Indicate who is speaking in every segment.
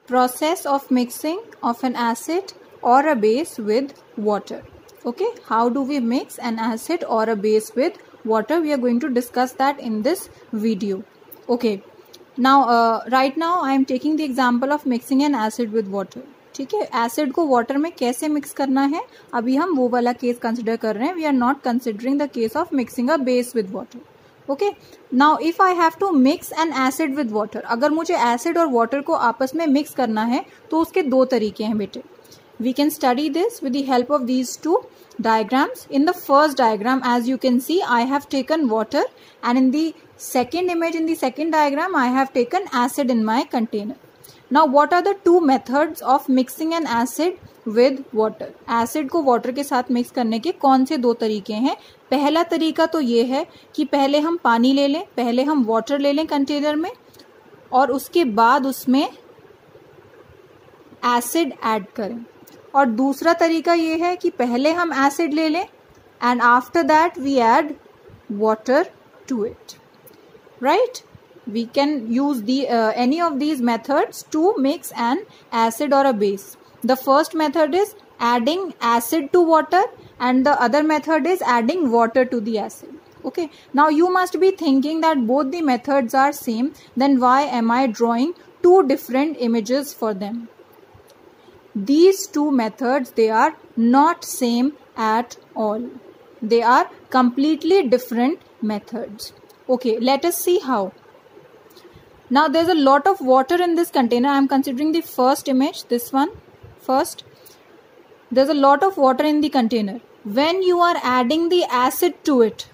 Speaker 1: process of mixing of an acid or a base with water. Okay, how do we mix an acid or a base with water? We are going to discuss that in this video. Okay, now right now I am taking the example of mixing an acid with water. ठीक है, acid को water में कैसे mix करना है अभी हम वो वाला केस कंसिडर कर रहे हैं. We are not considering the case of mixing a base with water. Okay, now if I have to mix an acid with water, अगर मुझे एसिड और वाटर को आपस में मिक्स करना है तो उसके दो तरीके हैं बेटे. We can study this with the help of these two diagrams. In the first diagram, as you can see, I have taken water, and in the second image, in the second diagram, I have taken acid in my container. Now, what are the two methods of mixing an acid with water? Acid को water के साथ mix करने के कौन से दो तरीके हैं? पहला तरीका तो ये है कि पहले हम पानी ले लें, पहले हम water ले लें कंटेनर में और उसके बाद उसमें acid add करें. और दूसरा तरीका ये है कि पहले हम एसिड ले लें and after that we add water to it. Right, we can use any of these methods to mix an acid और a base. The first method is adding acid to water and the other method is adding water to the acid. Okay, now you must be thinking that both the methods are same, then why am I drawing two different images for them? These two methods, they are not same at all. They are completely different methods. Okay, let us see how. Now there's a lot of water in this container. I am considering the first image, this one first. There's a lot of water in the container. When you are adding the acid to it,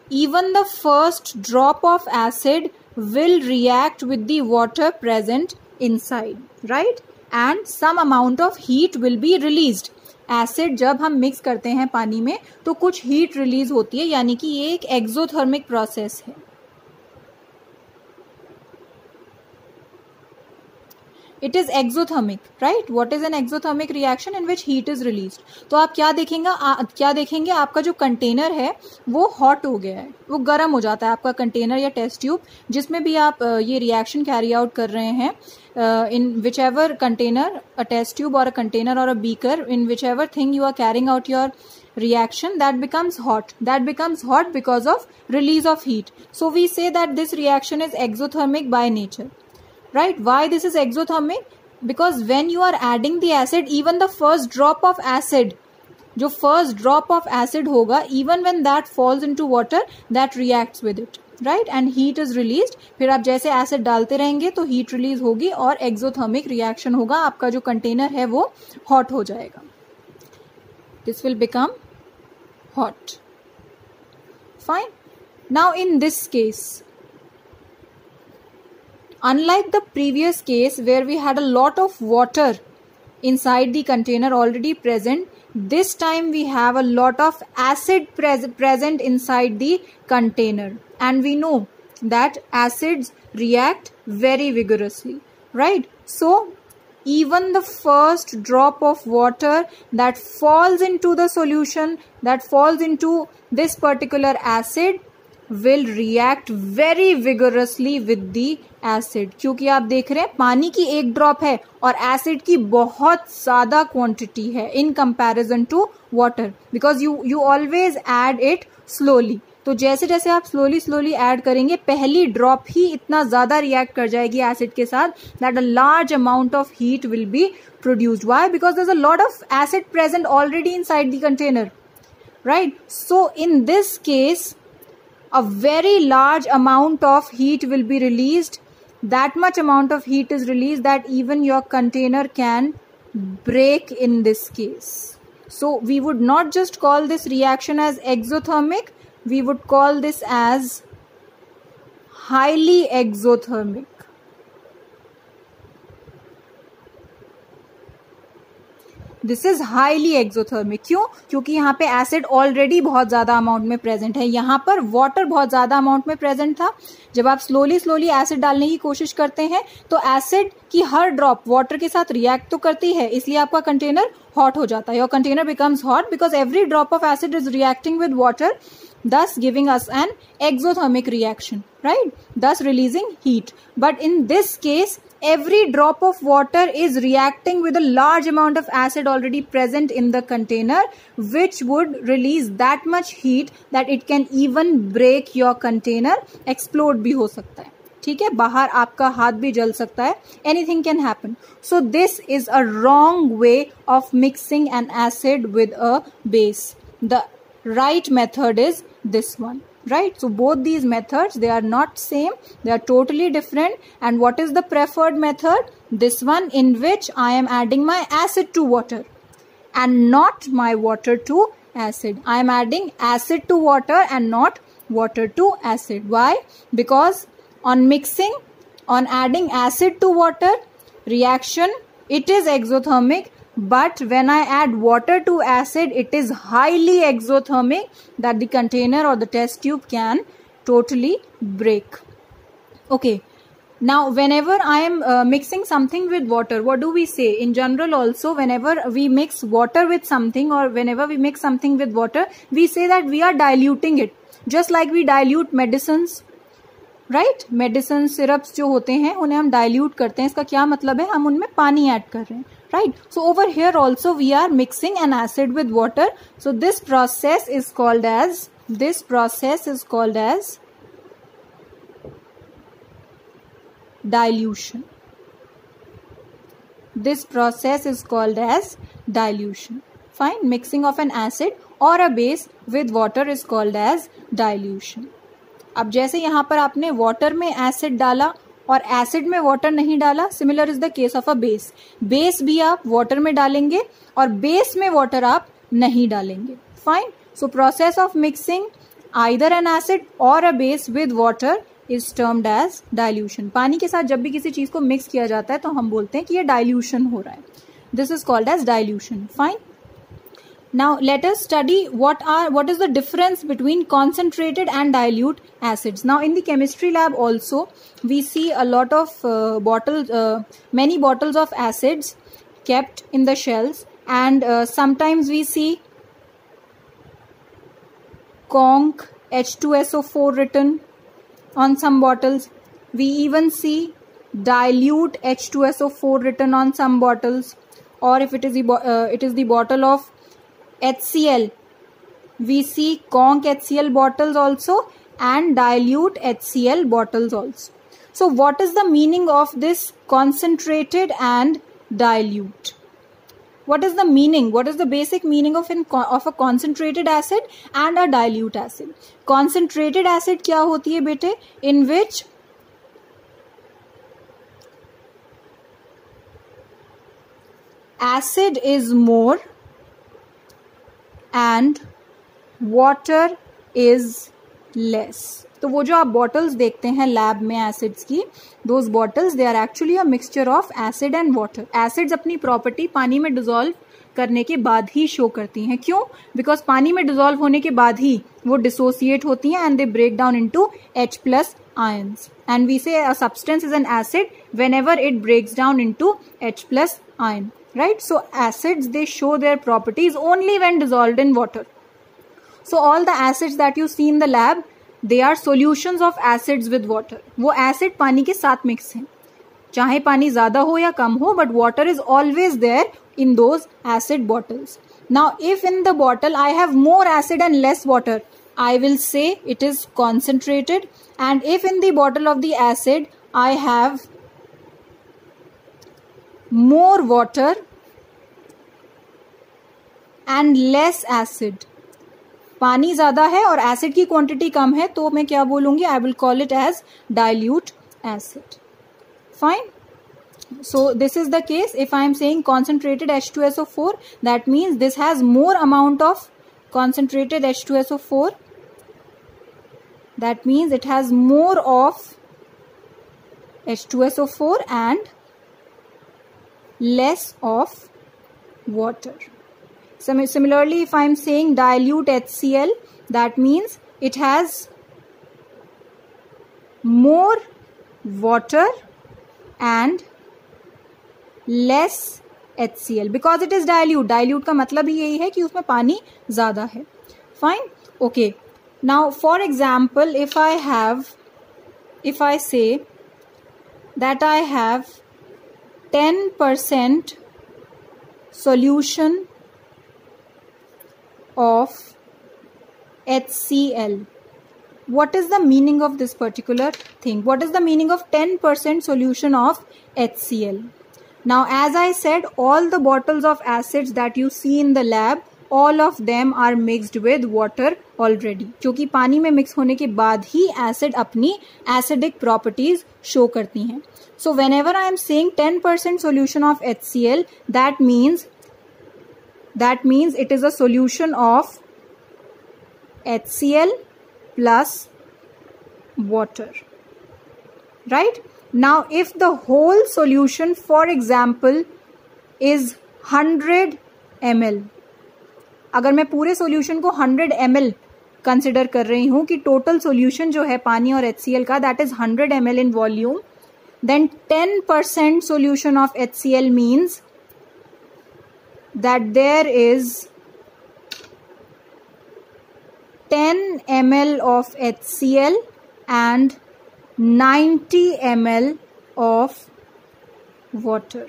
Speaker 1: even the first drop of acid will react with the water present inside, right? And some amount of heat will be released. Acid जब हम mix करते हैं पानी में तो कुछ heat release होती है, यानी कि ये एक एक्सोथर्मिक प्रोसेस है. It is exothermic, right? What is an exothermic reaction in which heat is released? तो आप क्या देखेंगे आपका जो कंटेनर है वो हॉट हो गया है, वो गर्म हो जाता है आपका कंटेनर या टेस्ट ट्यूब जिसमें भी आप ये रिएक्शन कैरी आउट कर रहे हैं. In whichever container, a test tube or a container or a beaker, in whichever thing you are carrying out your reaction, that becomes hot. That becomes hot because of release of heat. So we say that this reaction is exothermic by nature. Right? Why this is exothermic? Because when you are adding the acid, even the first drop of acid, जो first drop of acid होगा, even when that falls into water, that reacts with it, right? And heat is released. फिर आप जैसे acid डालते रहेंगे तो heat release होगी और exothermic reaction होगा, आपका जो container है वो hot हो जाएगा. This will become hot. Fine. Now in this case, unlike the previous case where we had a lot of water inside the container already present, this time we have a lot of acid present inside the container, and we know that acids react very vigorously, right? So even the first drop of water that falls into the solution, that falls into this particular acid, will react very vigorously with the acid. क्योंकि आप देख रहे हैं पानी की एक drop है और एसिड की बहुत ज्यादा क्वांटिटी है in comparison to water, because you always add it slowly. तो जैसे जैसे आप स्लोली ऐड करेंगे पहली ड्रॉप ही इतना ज्यादा रिएक्ट कर जाएगी एसिड के साथ that a large amount of heat will be produced. Why? Because there's a lot of acid present already inside the container, right? So in this case, a very large amount of heat will be released. That much amount of heat is released that even your container can break in this case. So we would not just call this reaction as exothermic, we would call this as highly exothermic. This is highly exothermic. क्यों? क्योंकि यहाँ पे acid already बहुत ज्यादा amount में present है, यहाँ पर वाटर बहुत ज्यादा अमाउंट में प्रेजेंट था. जब आप स्लोली एसिड डालने की कोशिश करते हैं तो एसिड की हर ड्रॉप वाटर के साथ रिएक्ट तो करती है, इसलिए आपका कंटेनर हॉट हो जाता है. Your container becomes hot because every drop of acid is reacting with water thus giving us an exothermic reaction, right? Thus releasing heat. But in this case, every drop of water is reacting with a large amount of acid already present in the container, which would release that much heat that it can even break your container, explode भी हो सकता है, ठीक है, बाहर आपका हाथ भी जल सकता है, anything can happen. So this is a wrong way of mixing an acid with a base. The right method is this one, right? So both these methods, they are not same, they are totally different. And what is the preferred method? This one, in which I am adding my acid to water and not my water to acid. I am adding acid to water and not water to acid. Why? Because on mixing, on adding acid to water reaction, it is exothermic, but when I add water to acid, it is highly exothermic that the container or the test tube can totally break. Okay, now whenever I am mixing something with water, what do we say? In general also, whenever we mix water with something or whenever we mix something with water, we say that we are diluting it, just like we dilute medicines, right? Medicine syrups जो होते हैं उन्हें हम dilute करते हैं. इसका क्या मतलब है? हम उनमें पानी ऐड कर रहे हैं, right? So over here also we are mixing an acid with water. So this process is called as dilution. This process is called as dilution. Fine. Mixing of an acid or a base with water is called as dilution. अब जैसे यहाँ पर आपने water में acid डाला और acid में water नहीं डाला, similar is the case of a base. Base भी आप वाटर में डालेंगे और बेस में वाटर आप नहीं डालेंगे. Fine. So process of mixing either an acid और a base with water is termed as dilution. पानी के साथ जब भी किसी चीज को मिक्स किया जाता है तो हम बोलते हैं कि ये डाइल्यूशन हो रहा है. This is called as dilution. Fine. Now let us study what is the difference between concentrated and dilute acids. Now in the chemistry lab also we see a lot of many bottles of acids kept in the shelves, and sometimes we see conc H2SO4 written on some bottles. We even see dilute H2SO4 written on some bottles, or if it is the bottle of HCl, we see conc HCl bottles also and dilute HCl bottles also. So what is the meaning of this concentrated and dilute? What is the meaning? What is the basic meaning of a concentrated acid and a dilute acid? Concentrated acid क्या होती है बेटे? In which acid is more and water is less. तो वो जो आप bottles देखते हैं लैब में एसिड्स की, those bottles they are actually a mixture of acid and water. Acids अपनी प्रॉपर्टी पानी में डिसॉल्व करने के बाद ही शो करती हैं. क्यों? बिकॉज पानी में डिसॉल्व होने के बाद ही वो डिसोसिएट होती हैं and they break down into H+ ions. And we say a substance is an acid whenever it breaks down into H+ ion. Right? So acids, they show their properties only when dissolved in water. So all the acids that you see in the lab, they are solutions of acids with water. वो acid पानी के साथ mix हैं, चाहे पानी ज़्यादा हो या कम हो, but water is always there in those acid bottles. Now if in the bottle I have more acid and less water, I will say it is concentrated. And if in the bottle of the acid I have more water and less acid, पानी ज़्यादा है और acid की quantity कम है, तो मैं क्या बोलूँगी? I will call it as dilute acid. Fine. So this is the case. If I am saying concentrated H2SO4, that means this has more amount of concentrated H2SO4. That means it has more of H2SO4 and less of water. Similarly, if I am saying dilute HCl, that means it has more water and less HCl because it is dilute. Dilute का मतलब ही यही है कि उसमें पानी ज़्यादा है. Fine. Okay. Now for example, if I say that I have 10% solution of HCl, what is the meaning of this particular thing? What is the meaning of 10% solution of HCl? Now as I said, all the bottles of acids that you see in the lab, all of them are mixed with water already, क्योंकि पानी में mix होने के बाद ही acid अपनी acidic properties show करती हैं. So whenever I am saying 10% solution of HCl, that means it is a solution of HCl plus water, right? Now if the whole solution, for example, is 100 ml, अगर मैं पूरे solution को 100 ml consider कर रही हूँ कि total solution जो है पानी और HCl का, that is 100 ml in volume, then 10% solution of HCl means that there is 10 ml of HCl and 90 ml of water.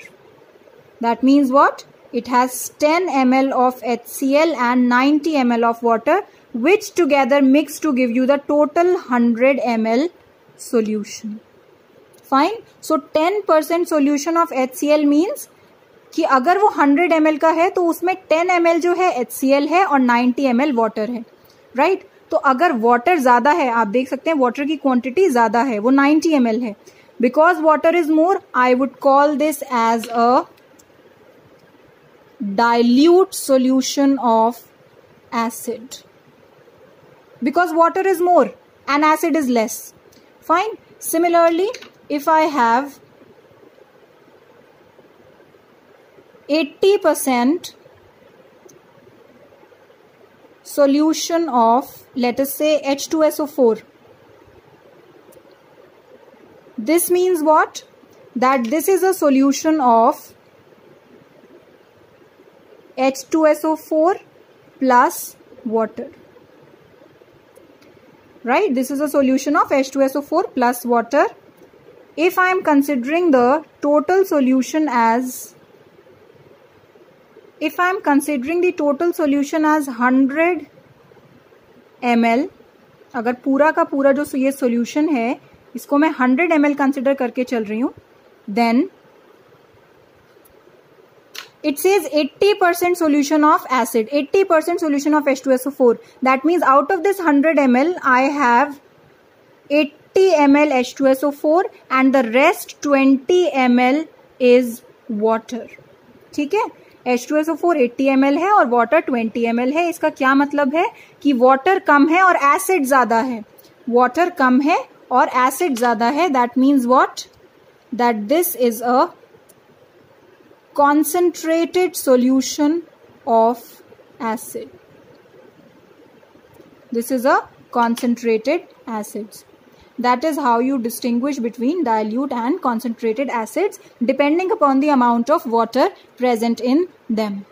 Speaker 1: That means what? It has 10 ml of HCl and 90 ml of water, which together mix to give you the total 100 ml solution. Fine. So 10% solution of HCl means कि अगर वो 100 ml का है तो उसमें 10 ml जो है HCl है और 90 ml वाटर है, राइट? तो अगर वाटर ज्यादा है, आप देख सकते हैं वाटर की क्वांटिटी ज्यादा है, वो 90 ml है. Because water is more, I would call this as a dilute solution of acid, because water is more and acid is less. Fine. Similarly, if I have 80% solution of, let us say, H2SO4, this means what? That this is a solution of H2SO4 plus water, right? This is a solution of H2SO4 plus water. If I am considering the total solution as, if I am considering the total solution as 100 ml, अगर पूरा का पूरा जो ये solution है इसको मैं 100 ml consider करके चल रही हूँ, then it says 80% solution of acid, 80% solution of H2SO4. That means out of this 100 ml, I have 80 ml H2SO4 and the rest 20 ml is water. ठीक है, H2SO4 80 ml है और water 20 ml है. इसका क्या मतलब है कि water कम है और acid ज़्यादा है. Water कम है और acid ज़्यादा है. That means what? That this is a concentrated solution of acid. This is a concentrated acids. That is how you distinguish between dilute and concentrated acids depending upon the amount of water present in them.